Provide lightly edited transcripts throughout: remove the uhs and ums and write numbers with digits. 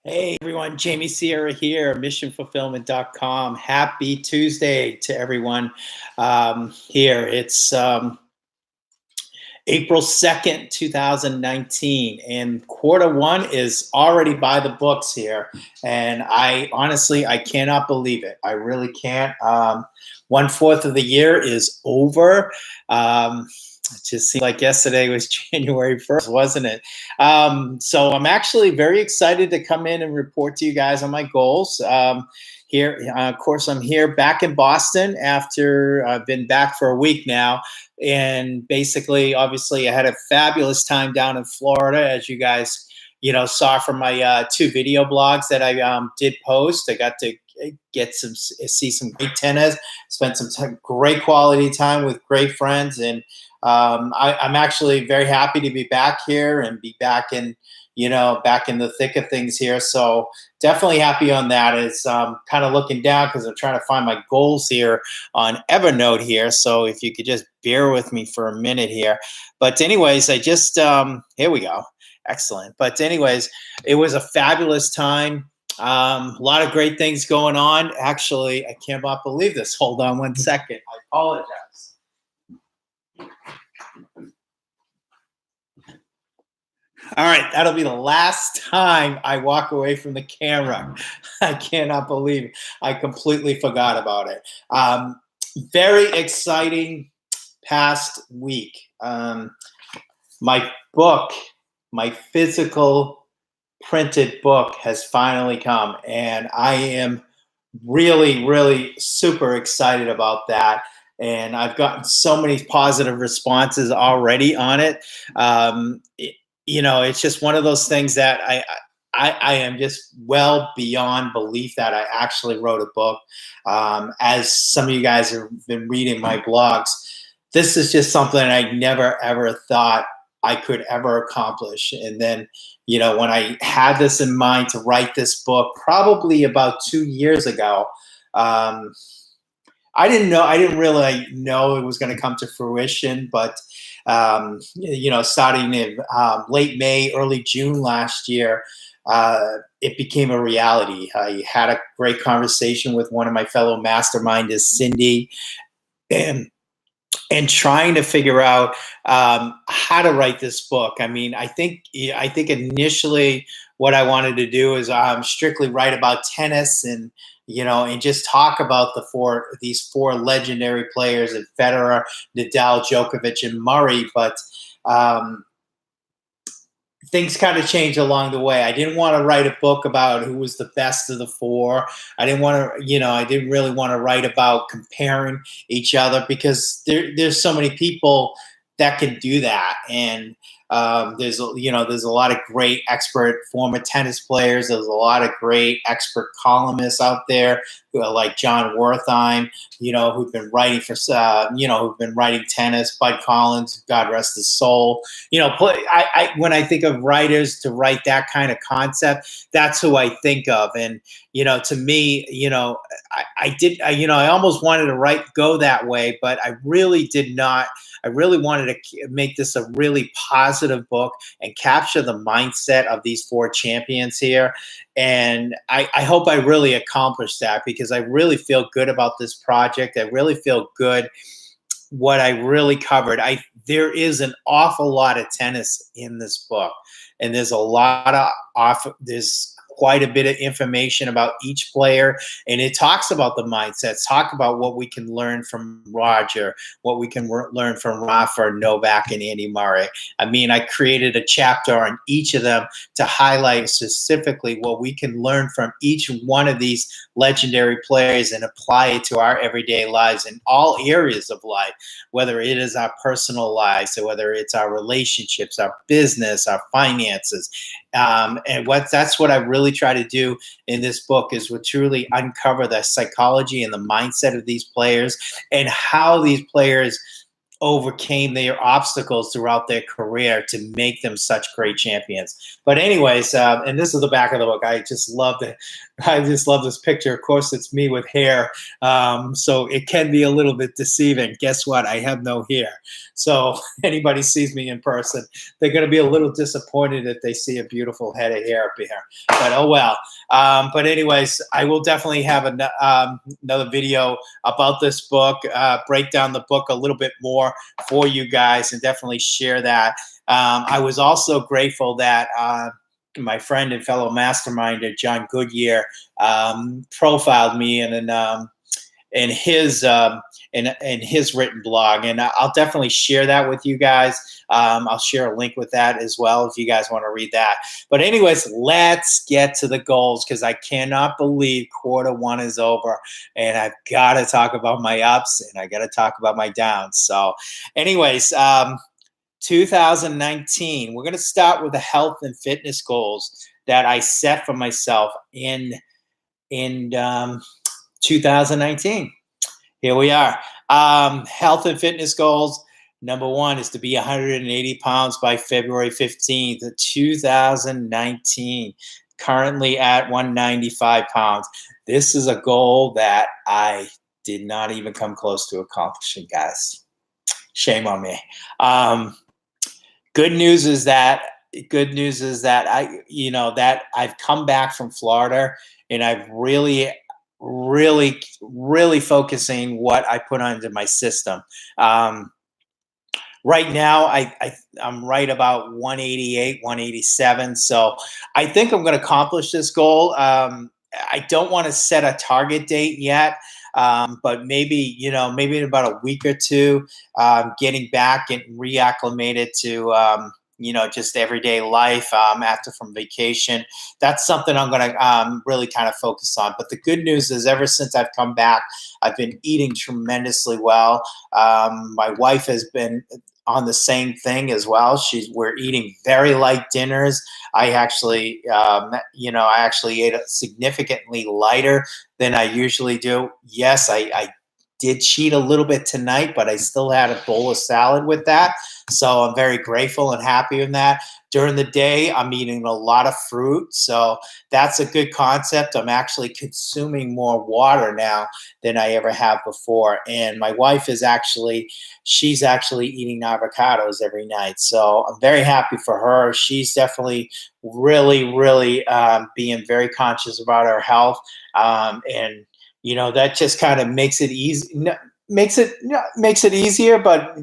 Hey everyone, Jamie Sierra here, missionfulfillment.com. Happy Tuesday to everyone here. It's April 2nd, 2019, and quarter one is already by the books here. And I honestly, I cannot believe it. I really can't. 1/4 of the year is over. It just seemed like yesterday was January 1st, wasn't it? So I'm actually very excited to come in and report to you guys on my goals. Here, of course, I'm here back in Boston after I've been back for a week now. And basically, obviously, I had a fabulous time down in Florida, as you guys, saw from my two video blogs that I did post. I got to see some great tennis, spent some great quality time with great friends, and I'm actually very happy to be back here and be back in back in the thick of things here. So definitely happy on that. It's kind of looking down because I'm trying to find my goals here on Evernote here. So if you could just bear with me for a minute here. But anyways, I just here we go. Excellent. But anyways, it was a fabulous time. A lot of great things going on. Actually, I cannot believe this. Hold on one second. I apologize. All right, that'll be the last time I walk away from the camera. I cannot believe it. I completely forgot about it. Very exciting past week. My book, my physical printed book has finally come, and I am really, really super excited about that. And I've gotten so many positive responses already on it. It's just one of those things that I am just well beyond belief that I actually wrote a book. As some of you guys have been reading my blogs, this is just something I never ever thought I could ever accomplish. And then, when I had this in mind to write this book, probably about 2 years ago, I didn't really know it was going to come to fruition, but starting in late May, early June last year, it became a reality. I had a great conversation with one of my fellow masterminders, Cindy, and trying to figure out how to write this book. I mean, I think initially what I wanted to do is strictly write about tennis and just talk about these four legendary players in Federer, Nadal, Djokovic, and Murray. But things kind of changed along the way. I didn't want to write a book about who was the best of the four. I didn't really want to write about comparing each other because there's so many people that can do that. And there's a lot of great expert former tennis players. There's a lot of great expert columnists out there who are like John Wertheim, who've been writing who've been writing tennis. Bud Collins, God rest his soul. When I think of writers to write that kind of concept, that's who I think of. And to me, I almost wanted to go that way, but I really did not. I really wanted to make this a really positive book and capture the mindset of these four champions here. And I hope I really accomplished that because I really feel good about this project. I really feel good what I really covered. There is an awful lot of tennis in this book, and there's quite a bit of information about each player, and it talks about the mindsets, talk about what we can learn from Roger, what we can learn from Rafa, Novak, and Andy Murray. I mean, I created a chapter on each of them to highlight specifically what we can learn from each one of these legendary players and apply it to our everyday lives in all areas of life, whether it is our personal lives or whether it's our relationships, our business, our finances. That's what I really try to do in this book is to truly uncover the psychology and the mindset of these players and how these players overcame their obstacles throughout their career to make them such great champions. But anyways, and this is the back of the book. I just love it. I just love this picture. Of course, it's me with hair, so it can be a little bit deceiving. Guess what? I have no hair. So anybody sees me in person, they're going to be a little disappointed if they see a beautiful head of hair up here. But oh well. But anyways, I will definitely have another video about this book, break down the book a little bit more for you guys, and definitely share that. I was also grateful that my friend and fellow masterminder John Goodyear profiled me in his written blog, and I'll definitely share that with you guys. I'll share a link with that as well if you guys want to read that. But anyways, let's get to the goals, because I cannot believe Q1 is over, and I've got to talk about my ups and I got to talk about my downs. So anyways, 2019, we're going to start with the health and fitness goals that I set for myself in 2019. Here we are. Health and fitness goals. Number one is to be 180 pounds by February 15th, 2019. Currently at 195 pounds. This is a goal that I did not even come close to accomplishing, guys. Shame on me. Good news is that I've come back from Florida, and I've really focusing what I put onto my system. Right now, I'm right about 188, 187. So I think I'm going to accomplish this goal. I don't want to set a target date yet. But maybe in about a week or two, getting back and reacclimated to, just everyday life after from vacation. That's something I'm going to really kind of focus on. But the good news is, ever since I've come back, I've been eating tremendously well. My wife has been on the same thing as well. We're eating very light dinners. I actually ate significantly lighter than I usually do. Yes, I did cheat a little bit tonight, but I still had a bowl of salad with that. So I'm very grateful and happy in that. During the day, I'm eating a lot of fruit. So that's a good concept. I'm actually consuming more water now than I ever have before. And my wife she's actually eating avocados every night. So I'm very happy for her. She's definitely really being very conscious about her health. And that just kind of makes it easy, makes it easier, but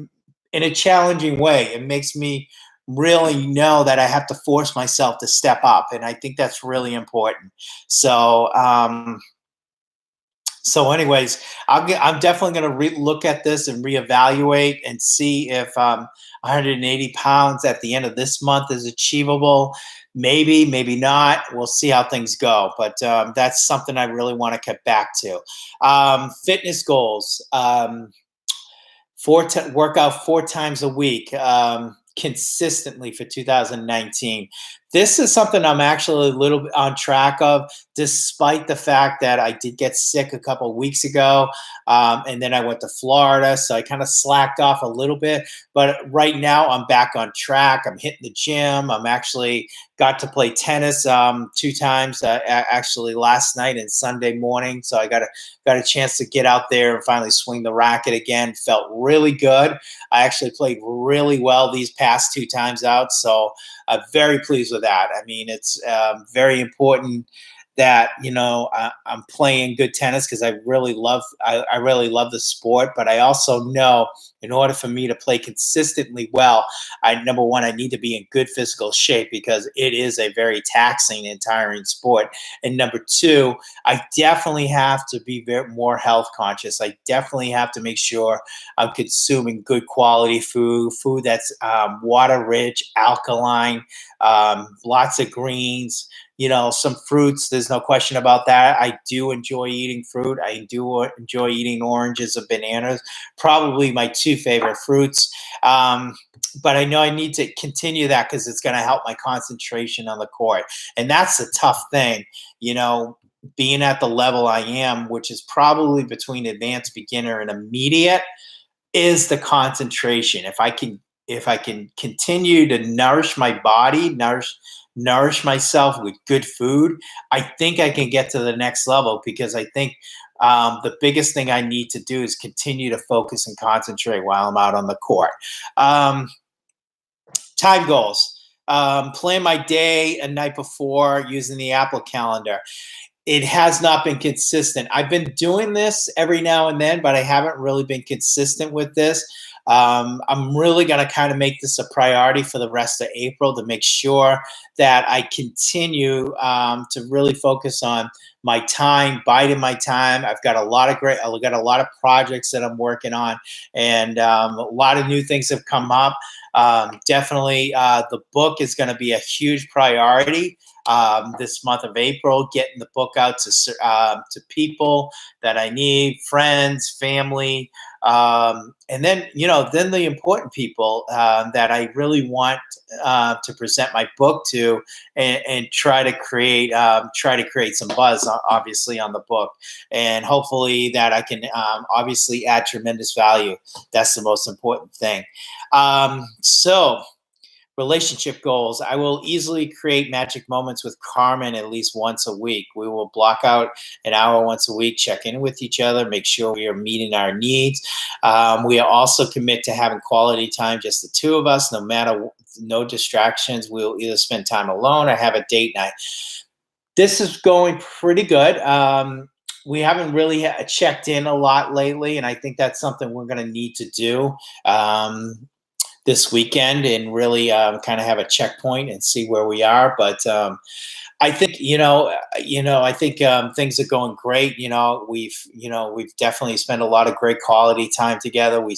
in a challenging way. It makes me really know that I have to force myself to step up, and I think that's really important. So, anyways, I'm definitely going to look at this and reevaluate and see if 180 pounds at the end of this month is achievable. Maybe not. We'll see how things go. But that's something I really want to get back to. Fitness goals. Work out 4 times a week consistently for 2019. This is something I'm actually a little bit on track of, despite the fact that I did get sick a couple of weeks ago, and then I went to Florida, so I kind of slacked off a little bit. But right now, I'm back on track. I'm hitting the gym. I'm actually got to play tennis 2 times, actually last night and Sunday morning. So I got a chance to get out there and finally swing the racket again. Felt really good. I actually played really well these past 2 times out, so I'm very pleased with that. I mean, it's very important that I'm playing good tennis, because I really love the sport. But I also know, in order for me to play consistently well, number one, I need to be in good physical shape, because it is a very taxing and tiring sport. And number two, I definitely have to be more health conscious. I definitely have to make sure I'm consuming good quality food that's water rich, alkaline, lots of greens, some fruits. There's no question about that. I do enjoy eating fruit. I do enjoy eating oranges and bananas, probably my 2 favorite fruits. But I know I need to continue that, because it's going to help my concentration on the court. And that's the tough thing, being at the level I am, which is probably between advanced beginner and immediate. is the concentration. If I can continue to nourish my body, nourish myself with good food, I think I can get to the next level, because I think the biggest thing I need to do is continue to focus and concentrate while I'm out on the court. Um, Time goals. Plan my day a night before using the Apple Calendar. It has not been consistent. I've been doing this every now and then, but I haven't really been consistent with this. I'm really going to kind of make this a priority for the rest of April, to make sure that I continue to really focus on my time, biding my time. I've got a lot of projects that I'm working on, and a lot of new things have come up. Definitely, the book is going to be a huge priority this month of April, getting the book out to people that I need, friends, family, and then then the important people that I really want to present my book to, and try to create some buzz, obviously, on the book, and hopefully that I can obviously add tremendous value. That's the most important thing. So relationship goals. I will easily create magic moments with Carmen at least once a week. We will block out an hour once a week, check in with each other, make sure we are meeting our needs. We are also commit to having quality time, just the two of us, no distractions. We'll either spend time alone or have a date night. This is going pretty good. We haven't really checked in a lot lately, and I think that's something we're going to need to do. This weekend, and really kind of have a checkpoint and see where we are. But I think I think things are going great. We've definitely spent a lot of great quality time together. We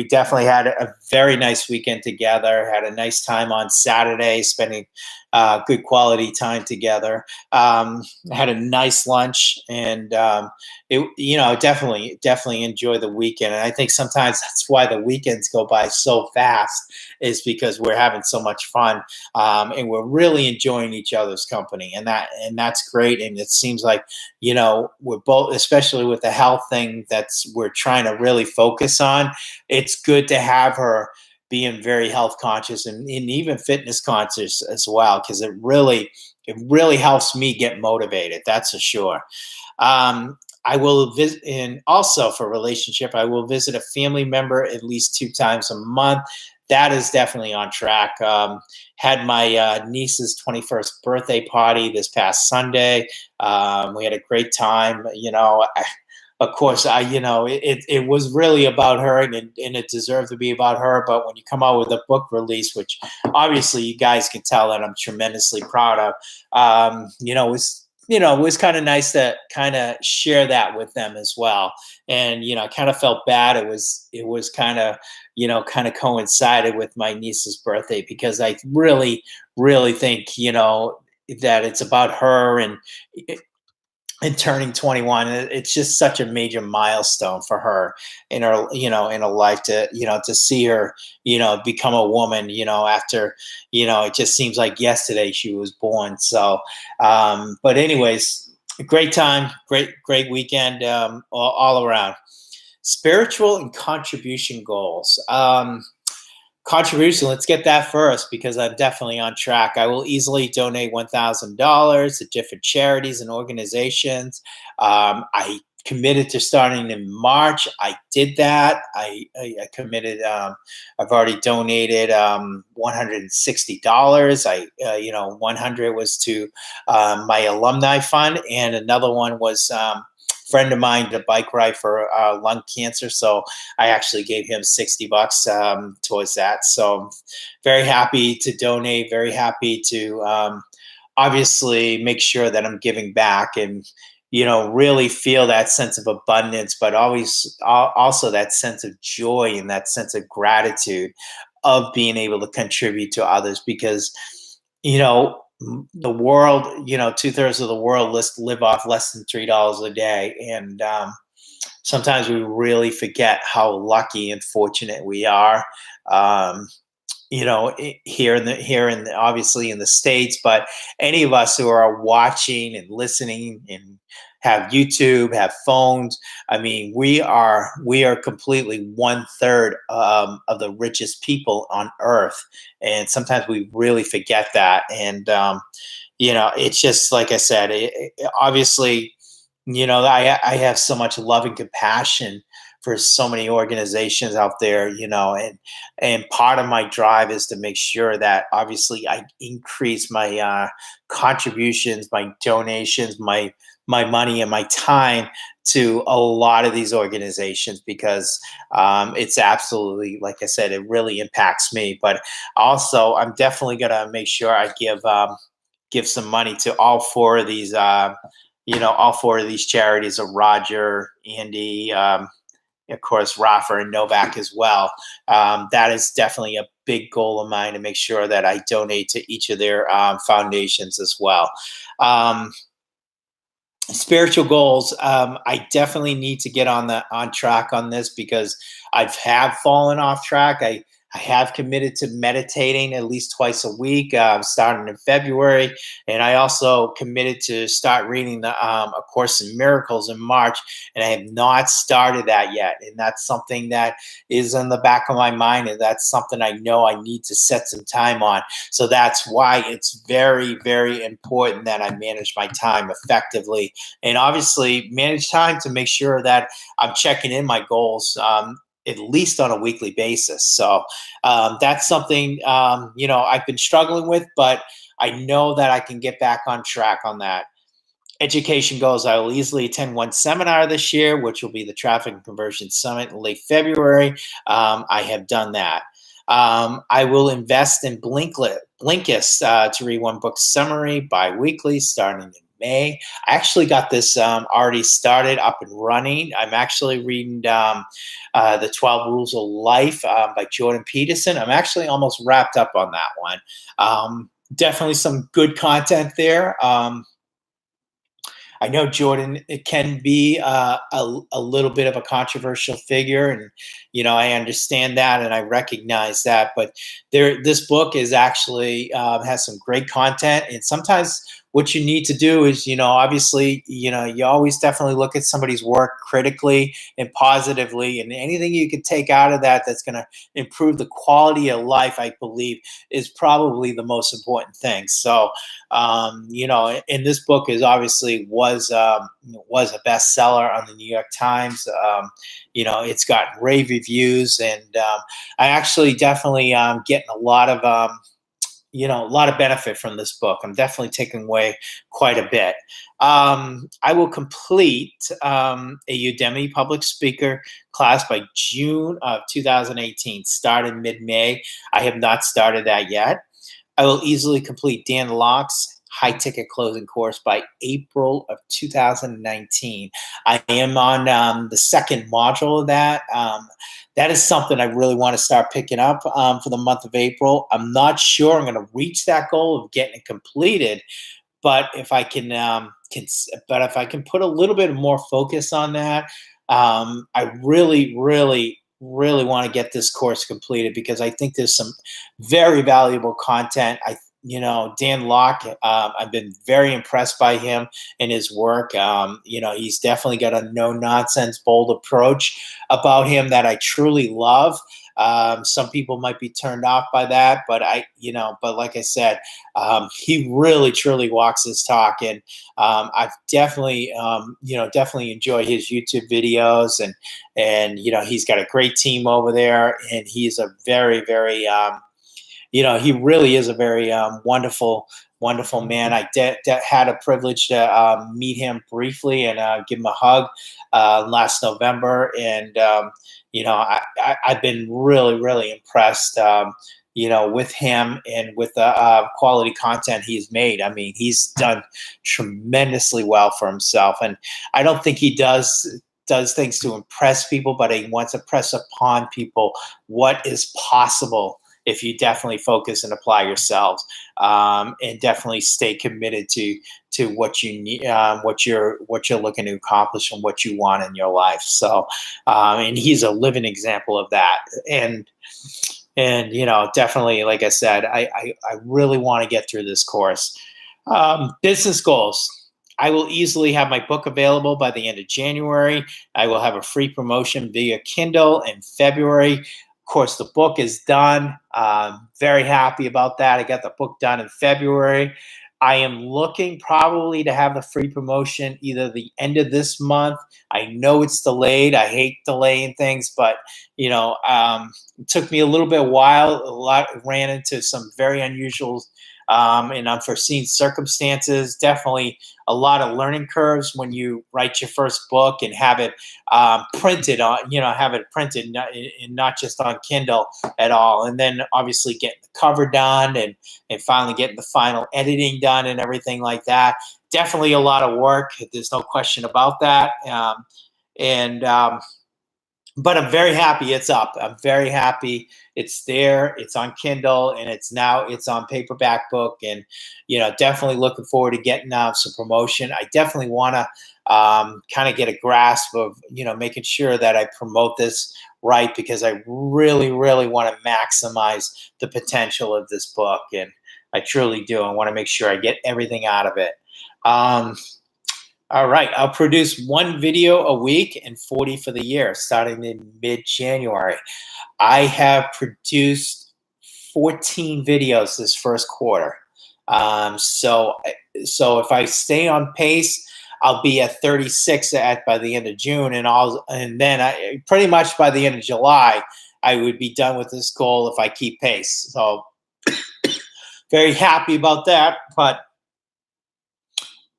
definitely had a very nice weekend together. Had a nice time on Saturday, spending good quality time together. Had a nice lunch, and definitely enjoy the weekend. And I think sometimes that's why the weekends go by so fast, is because we're having so much fun, and we're really enjoying each other's company, and that's great. And it seems like we're both, especially with the health thing we're trying to really focus on. It's good to have her being very health conscious, and even fitness conscious as well, because it really helps me get motivated. That's for sure. I will visit, and also for relationship, I will visit a family member at least 2 times a month. That is definitely on track. Had my niece's 21st birthday party this past Sunday. We had a great time. Of course, it was really about her, and it deserved to be about her. But when you come out with a book release, which obviously you guys can tell that I'm tremendously proud of, it was kind of nice to kind of share that with them as well. And I kind of felt bad. It was kind of coincided with my niece's birthday, because I really think that it's about her, and turning 21. It's just such a major milestone for her in her life, to see her become a woman, after it just seems like yesterday she was born. So but anyways, great time, great weekend, all around. Spiritual and contribution goals. Contribution, let's get that first, because I'm definitely on track. I will easily donate $1,000 to different charities and organizations. I committed to starting in March. I did that. I committed. I've already donated $160. 100 was to my alumni fund, and another one was friend of mine did a bike ride for lung cancer. So I actually gave him $60 towards that. So I'm very happy to donate, very happy to obviously make sure that I'm giving back, and really feel that sense of abundance, but always also that sense of joy and that sense of gratitude of being able to contribute to others, because the world, 2/3 of the world live off less than $3 a day, and sometimes we really forget how lucky and fortunate we are. Um, obviously in the States, but any of us who are watching and listening and have YouTube, have phones. I mean, we are completely 1/3 of the richest people on earth, and sometimes we really forget that. And it's just like I said. Obviously, I have so much love and compassion for so many organizations out there, and part of my drive is to make sure that obviously I increase my contributions, my donations, my money and my time to a lot of these organizations because it's absolutely, like I said, it really impacts me. But also, I'm definitely gonna make sure I give some money to all four of these. All four of these charities of Roger, Andy, of course, Rafa and Novak as well. That is definitely a big goal of mine to make sure that I donate to each of their foundations as well. Um, Spiritual goals. I definitely need to get on track on this because have fallen off track. I have committed to meditating at least twice a week, starting in February, and I also committed to start reading the A Course in Miracles in March, and I have not started that yet. And that's something that is in the back of my mind, and that's something I know I need to set some time on. So that's why it's very, very important that I manage my time effectively, and obviously manage time to make sure that I'm checking in my goals. At least on a weekly basis. So that's something I've been struggling with, but I know that I can get back on track on that. Education goals. I will easily attend one seminar this year, which will be the Traffic and Conversion Summit in late February. I have done that. I will invest in Blinkist to read one book summary bi-weekly starting in May. I actually got this already started up and running. I'm actually reading The 12 Rules of Life by Jordan Peterson. I'm actually almost wrapped up on that one. Definitely some good content there. I know Jordan, it can be a little bit of a controversial figure, and I understand that and I recognize that. But this book is actually has some great content, and sometimes what you need to do is, obviously, you always definitely look at somebody's work critically and positively, and anything you can take out of that that's going to improve the quality of life, I believe, is probably the most important thing. So, and this book is obviously was a bestseller on the New York Times. It's got rave reviews, and I actually definitely getting a lot of a lot of benefit from this book. I'm definitely taking away quite a bit. I will complete a Udemy public speaker class by June of 2018, starting mid-May. I have not started that yet. I will easily complete Dan Locke's high ticket closing course by April of 2019. I am on the second module of that. That is something I really want to start picking up for the month of April. I'm not sure I'm going to reach that goal of getting it completed, but if I can, if I can put a little bit more focus on that, I really, really, really want to get this course completed because I think there's some very valuable content. Dan Locke, I've been very impressed by him and his work. He's definitely got a no nonsense, bold approach about him that I truly love. Some people might be turned off by that, but but like I said, he really truly walks his talk, and I've definitely, definitely enjoy his YouTube videos, and he's got a great team over there, and he's a very, very, he really is a very wonderful, wonderful man. I had a privilege to meet him briefly and give him a hug last November, and I've been really, really impressed. With him and with the quality content he's made. I mean, he's done tremendously well for himself, and I don't think he does things to impress people, but he wants to press upon people what is possible if you definitely focus and apply yourselves, and definitely stay committed to what you need, what you're looking to accomplish, and what you want in your life. So, and he's a living example of that. And definitely, like I said, I really want to get through this course. Business goals. I will easily have my book available by the end of January. I will have a free promotion via Kindle in February. Of course, the book is done. Very happy about that. I got the book done in February. I am looking probably to have the free promotion either the end of this month. I know it's delayed. I hate delaying things, but it took me a little bit while. Ran into some very unusual and unforeseen circumstances. Definitely a lot of learning curves when you write your first book and have it printed on, have it printed and not just on Kindle at all. And then obviously getting the cover done and finally getting the final editing done and everything like that. Definitely a lot of work. There's no question about that. But I'm very happy it's up. I'm very happy it's there. It's on Kindle, and it's on paperback book, and definitely looking forward to getting some promotion. I definitely want to kind of get a grasp of making sure that I promote this right, because I really, really want to maximize the potential of this book, and I truly do. I want to make sure I get everything out of it. All right, I'll produce one video a week and 40 for the year, starting in mid-January. I have produced 14 videos this first quarter. So if I stay on pace, I'll be at 36 by the end of June, and then pretty much by the end of July, I would be done with this goal if I keep pace. So very happy about that, but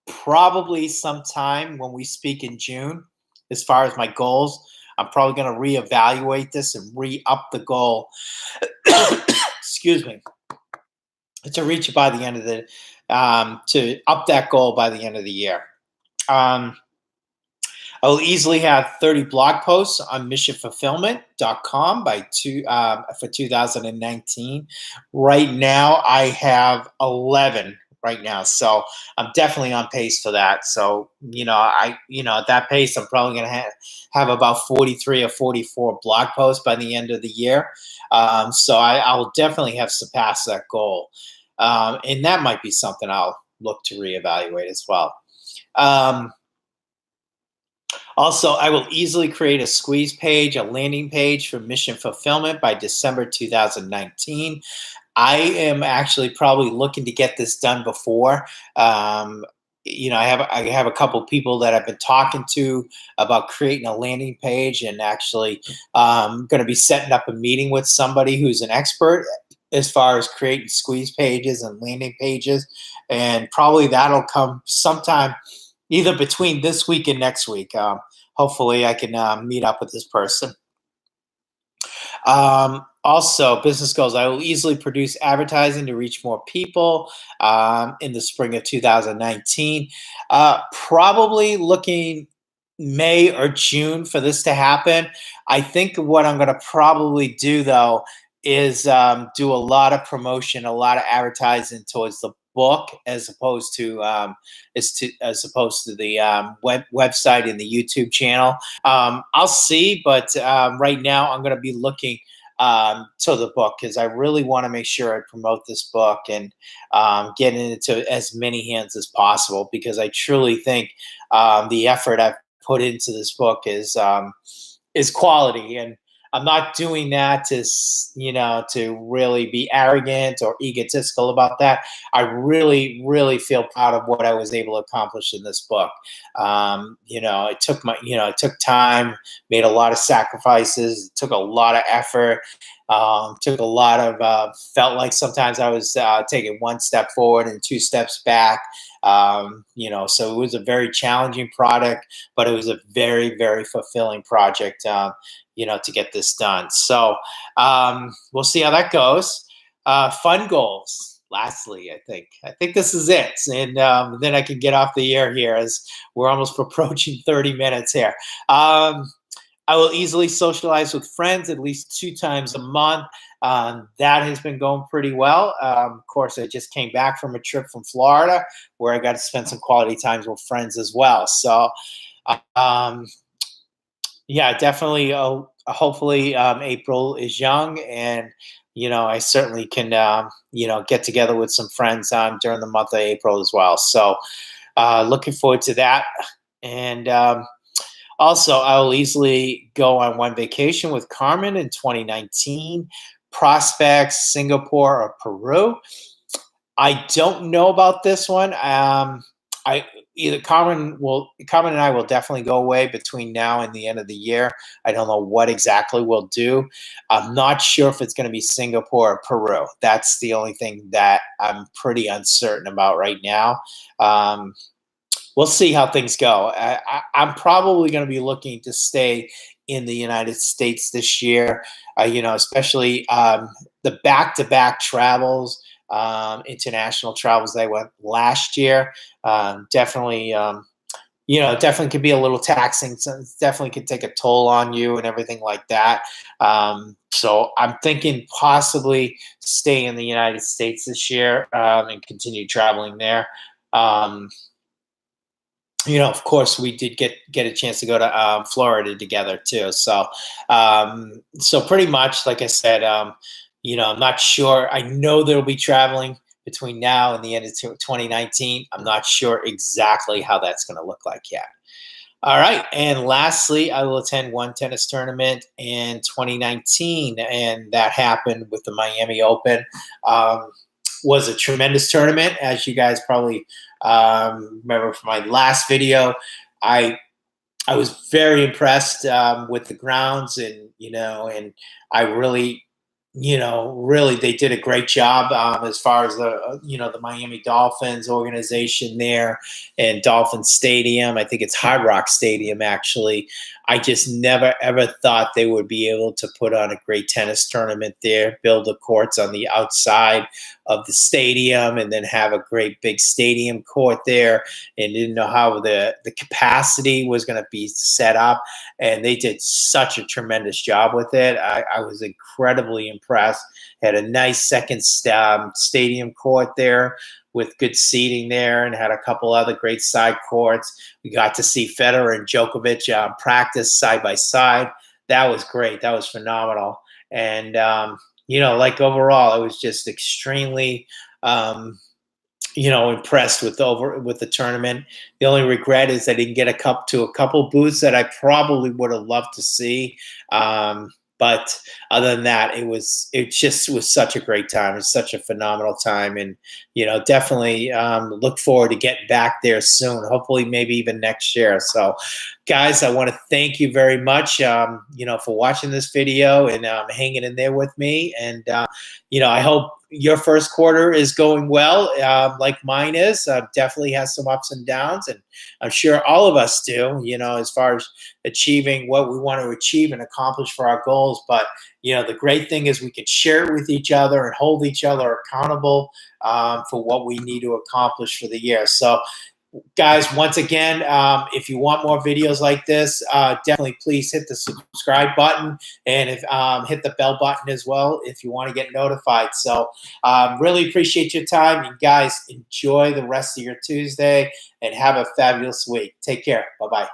probably sometime when we speak in June, as far as my goals, I'm probably going to reevaluate this and re-up the goal. Excuse me. To reach it by the end of to up that goal by the end of the year. I will easily have 30 blog posts on missionfulfillment.com for 2019. Right now, I have 11 right now, so I'm definitely on pace for that. So at that pace, I'm probably going to have about 43 or 44 blog posts by the end of the year. So I will definitely have surpassed that goal, and that might be something I'll look to reevaluate as well. Also, I will easily create a squeeze page, a landing page for Mission Fulfillment by December 2019. I am actually probably looking to get this done before. I have a couple people that I've been talking to about creating a landing page, and actually going to be setting up a meeting with somebody who's an expert as far as creating squeeze pages and landing pages, and probably that'll come sometime either between this week and next week. Hopefully I can meet up with this person. Also, business goals. I will easily produce advertising to reach more people in the spring of 2019. Probably looking May or June for this to happen. I think what I'm going to probably do, though, is do a lot of promotion, a lot of advertising towards the book, as opposed to the website and the YouTube channel. I'll see, but right now I'm going to be looking to the book, because I really want to make sure I promote this book and get it into as many hands as possible, because I truly think the effort I've put into this book is quality, and I'm not doing that to really be arrogant or egotistical about that. I really, really feel proud of what I was able to accomplish in this book. It took time, made a lot of sacrifices, it took a lot of effort, took a lot of, felt like sometimes I was taking one step forward and two steps back. So it was a very challenging product, but it was a very, very fulfilling project. To get this done. So we'll see how that goes. Fun goals. Lastly, I think this is it. And then I can get off the air here, as we're almost approaching 30 minutes here. I will easily socialize with friends at least 2 times a month. That has been going pretty well. Of course, I just came back from a trip from Florida where I got to spend some quality times with friends as well. So, yeah, definitely. Hopefully, April is young, and I certainly can get together with some friends during the month of April as well. So, looking forward to that. And also, I'll easily go on one vacation with Carmen in 2019. Prospects, Singapore or Peru. I don't know about this one. I either Carmen and I will definitely go away between now and the end of the year. I don't know what exactly we'll do. I'm not sure if it's going to be Singapore or Peru. That's the only thing that I'm pretty uncertain about right now. Um, we'll see how things go. I'm probably going to be looking to stay in the United States this year. Especially the back-to-back travels, international travels that I went last year. Definitely, definitely could be a little taxing. So it definitely could take a toll on you and everything like that. So I'm thinking possibly stay in the United States this year and continue traveling there. Um, of course, we did get a chance to go to Florida together too. So pretty much, like I said, I'm not sure. I know there'll be traveling between now and the end of 2019. I'm not sure exactly how that's going to look like yet. All right, and lastly, I will attend one tennis tournament in 2019, and that happened with the Miami Open. Was a tremendous tournament, as you guys probably remember from my last video. I I was very impressed with the grounds, and I really, really they did a great job as far as the Miami Dolphins organization there and Dolphin Stadium. I think it's Hard Rock Stadium actually. I just never ever thought they would be able to put on a great tennis tournament there, build the courts on the outside of the stadium, and then have a great big stadium court there. And didn't know how the capacity was going to be set up, and they did such a tremendous job with it. I was incredibly impressed. Had a nice second stadium court there with good seating there, and had a couple other great side courts. We got to see Federer and Djokovic practice side by side. That was great. That was phenomenal. And like overall, it was just extremely impressed with the tournament. The only regret is I didn't get a couple booths that I probably would have loved to see. But other than that, it just was such a great time. It's such a phenomenal time, and definitely look forward to getting back there soon. Hopefully, maybe even next year. So, guys, I want to thank you very much, for watching this video and hanging in there with me. And I hope your first quarter is going well, like mine is. Definitely has some ups and downs, and I'm sure all of us do. As far as achieving what we want to achieve and accomplish for our goals. But the great thing is we can share it with each other and hold each other accountable for what we need to accomplish for the year. So, guys, once again, if you want more videos like this, definitely please hit the subscribe button and hit the bell button as well if you want to get notified. So really appreciate your time. And guys, enjoy the rest of your Tuesday and have a fabulous week. Take care. Bye-bye.